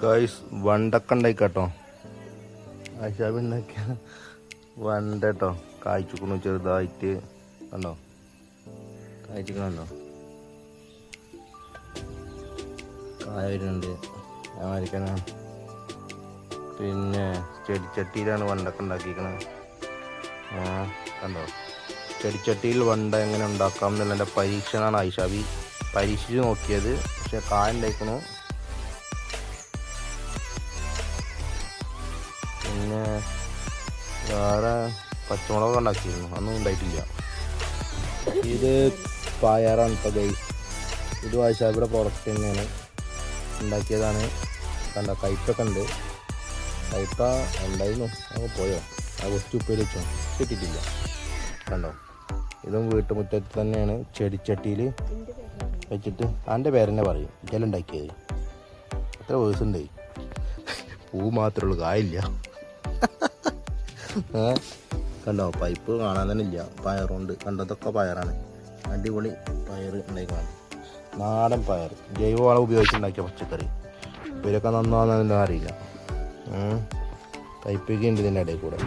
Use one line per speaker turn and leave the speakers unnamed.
Guys വണ്ടൊക്കെ ഉണ്ടായി കേട്ടോ. ആശാബ് ഉണ്ടാക്കിയ വണ്ട കേട്ടോ. കായ്ച്ചിക്കണു ചെറുതായിട്ട് കണ്ടോ, കായ്ച്ചിക്കണോ, കായ വരുന്നുണ്ട്. അമേരിക്കനാണ്. പിന്നെ ചെടിച്ചട്ടിയിലാണ് വണ്ടൊക്കെ ഉണ്ടാക്കിയിരിക്കണത്. കണ്ടോ, ചെടിച്ചട്ടിയിൽ വണ്ട എങ്ങനെ ഉണ്ടാക്കാം എന്നുള്ള എൻ്റെ പരീക്ഷണമാണ് ആയിഷാബി പരീക്ഷിച്ച് നോക്കിയത്. പക്ഷെ കായ ഉണ്ടായിക്കണു. പിന്നെ വേറെ പച്ചമുളകൊക്കെ ഉണ്ടാക്കിയിരുന്നു, അതൊന്നും ഉണ്ടായിട്ടില്ല. ഇത് പയറാണ് ഇപ്പോൾ ഗൈസ്. ഇത് ആയിഷാബിയുടെ പ്രോഡക്റ്റ് തന്നെയാണ്, ഉണ്ടാക്കിയതാണ്. കണ്ടോ, കയ്പ്പൊക്കെ ഉണ്ട്. കയ്പ ഉണ്ടായിരുന്നു, അങ്ങ് പോയോ? ആ കുറച്ച് ഉപ്പേരി വെച്ചോ, കിട്ടിയിട്ടില്ല. കണ്ടോ, ഇതും വീട്ടുമുറ്റത്ത് തന്നെയാണ് ചെടിച്ചട്ടിയിൽ വെച്ചിട്ട്. എൻ്റെ പേരെന്നെ പറയും ഇതെല്ലാം ഉണ്ടാക്കിയത്. എത്ര വേഴ്സ് ഉണ്ട്. പൂ മാത്രമേ ഉള്ളൂ, കായില്ല. കണ്ടോ, പൈപ്പ് കാണാൻ തന്നെ ഇല്ല. പയറുണ്ട്, കണ്ടതൊക്കെ പയറാണ്. അടിപൊളി പയർ ഉണ്ടായിക്കാണ്, നാടൻ പയർ, ജൈവവളം ഉപയോഗിച്ചുണ്ടാക്കിയ പച്ചക്കറി. ഇവരൊക്കെ നന്നാവുന്നതെന്ന് അറിയില്ല. പൈപ്പൊക്കെ ഉണ്ട് ഇതിൻ്റെ ഇടയിൽ കൂടെ.